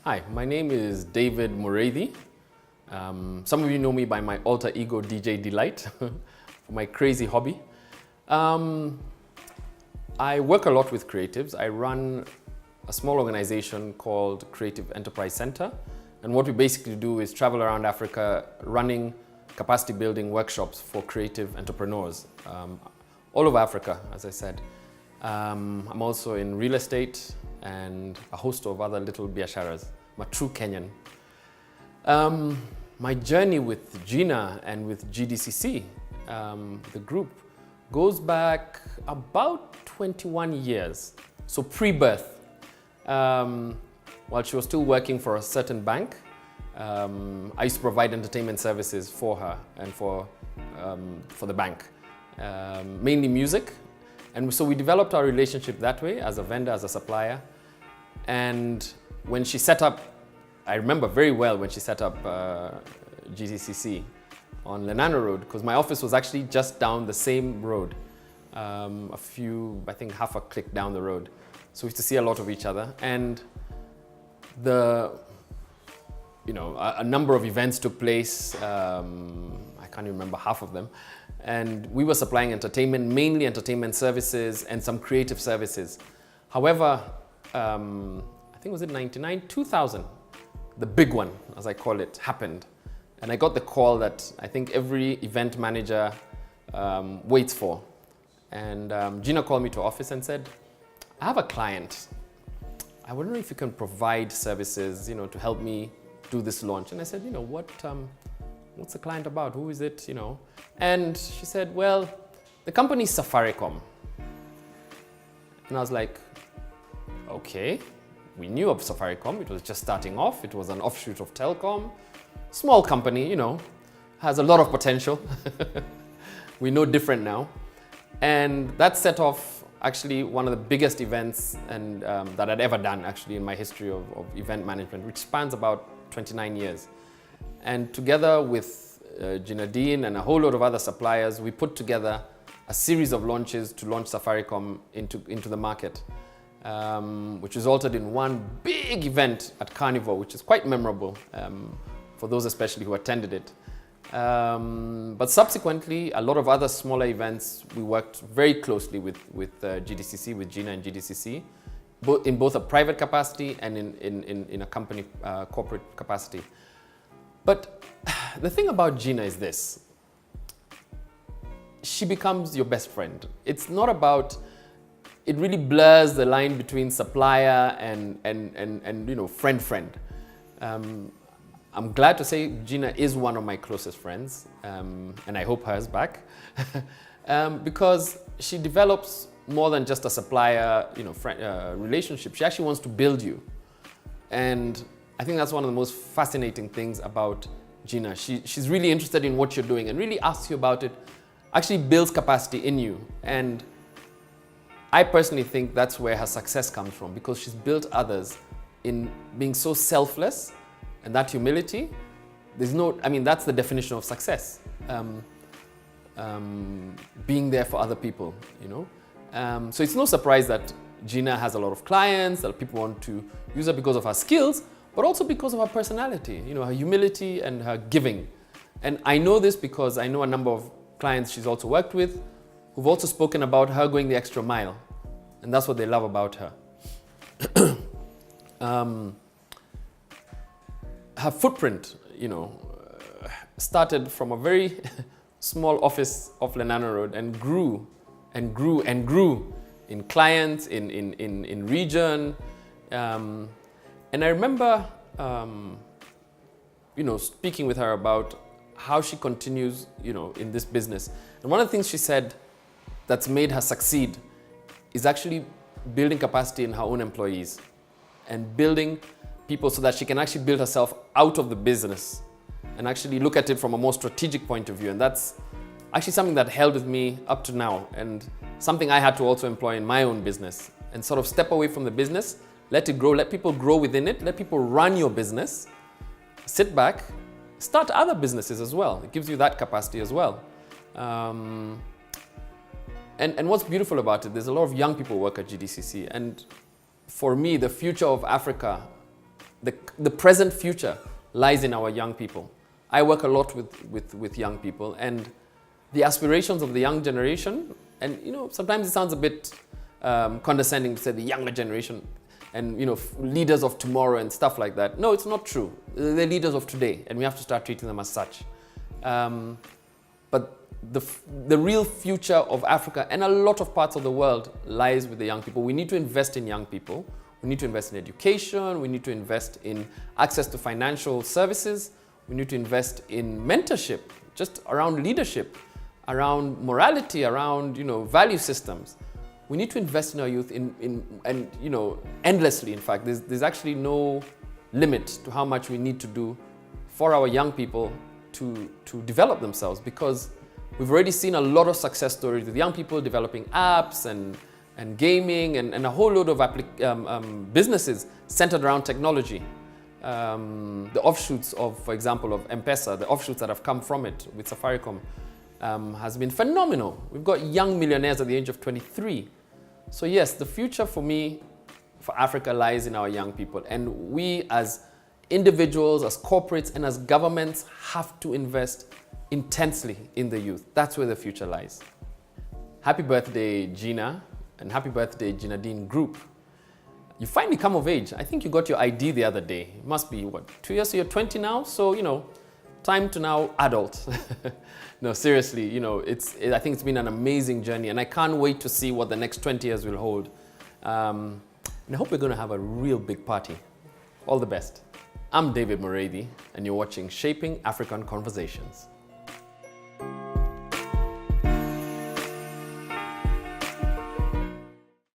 Hi, my name is David Muriithi. Some of you know me by my alter ego DJ D-Lite, for my crazy hobby. I work a lot with creatives. I run a small organization called Creative Enterprise Center. And what we basically do is travel around Africa running capacity building workshops for creative entrepreneurs all over Africa, as I said. I'm also in real estate and a host of other little biasharas. I'm a true Kenyan. My journey with Gina and with GDCC, the group, goes back about 21 years. So pre-birth, while she was still working for a certain bank, I used to provide entertainment services for her and for the bank, mainly music. And so we developed our relationship that way, as a vendor, as a supplier. And when she set up, I remember very well when she set up GDCC on Lenana Road, because my office was actually just down the same road, I think half a click down the road. So we used to see a lot of each other. And a number of events took place. I can't even remember half of them. And we were supplying entertainment, mainly entertainment services and some creative services. However, I think was it 99, 2000, the big one, as I call it, happened. And I got the call that I think every event manager waits for. And Gina called me to office and said, I have a client. I wonder if you can provide services, to help me do this launch. And I said, what's the client about? Who is it, And she said, well, the company's Safaricom. And I was like, okay. We knew of Safaricom. It was just starting off. It was an offshoot of Telcom. Small company, has a lot of potential. We know different now. And that set off actually one of the biggest events that I'd ever done actually in my history of event management, which spans about 29 years. And together with Gina Din and a whole lot of other suppliers, we put together a series of launches to launch Safaricom into the market, which resulted in one big event at Carnival, which is quite memorable for those especially who attended it. But subsequently, a lot of other smaller events, we worked very closely with GDCC, with Gina and GDCC, in both a private capacity and in a company corporate capacity. But the thing about Gina is this: she becomes your best friend. It's not about, it really blurs the line between supplier and friend. I'm glad to say Gina is one of my closest friends, and I hope hers back, because she develops more than just a supplier, relationship. She actually wants to build you, and I think that's one of the most fascinating things about Gina. She's really interested in what you're doing and really asks you about it, actually builds capacity in you. And I personally think that's where her success comes from, because she's built others in being so selfless, and that humility. That's the definition of success. Being there for other people, So it's no surprise that Gina has a lot of clients, that people want to use her because of her skills, but also because of her personality, her humility and her giving. And I know this because I know a number of clients she's also worked with who've also spoken about her going the extra mile. And that's what they love about her. Her footprint, started from a very small office off Lenana Road and grew and grew and grew in clients, in region. And I remember, speaking with her about how she continues, in this business. And one of the things she said that's made her succeed is actually building capacity in her own employees and building people so that she can actually build herself out of the business and actually look at it from a more strategic point of view. And that's actually something that held with me up to now, and something I had to also employ in my own business, and sort of step away from the business, let it grow, let people grow within it, let people run your business, sit back, start other businesses as well. It gives you that capacity as well. And what's beautiful about it, there's a lot of young people who work at GDCC, and for me, the future of Africa the present future lies in our young people. I work a lot with young people, and the aspirations of the young generation, and sometimes it sounds a bit condescending to say the younger generation and leaders of tomorrow and stuff like that. No, it's not true. They're leaders of today, and we have to start treating them as such. But the real future of Africa and a lot of parts of the world lies with the young people. We need to invest in young people. We need to invest in education. We need to invest in access to financial services. We need to invest in mentorship, just around leadership, around morality, around value systems. We need to invest in our youth endlessly. In fact, there's actually no limit to how much we need to do for our young people to develop themselves, because we've already seen a lot of success stories with young people developing apps and gaming and a whole load of businesses centered around technology. The offshoots of, for example, of M-Pesa, the offshoots that have come from it with Safaricom has been phenomenal. We've got young millionaires at the age of 23. So yes, the future for me, for Africa, lies in our young people. And we as individuals, as corporates, and as governments have to invest intensely in the youth. That's where the future lies. Happy birthday, Gina, and happy birthday, Gina Din Group. You finally come of age. I think you got your ID the other day. It must be, what, 2 years? So you're 20 now? So, time to now adult. No, seriously, I think it's been an amazing journey, and I can't wait to see what the next 20 years will hold. And I hope we're going to have a real big party. All the best. I'm David Muriithi, and you're watching Shaping African Conversations.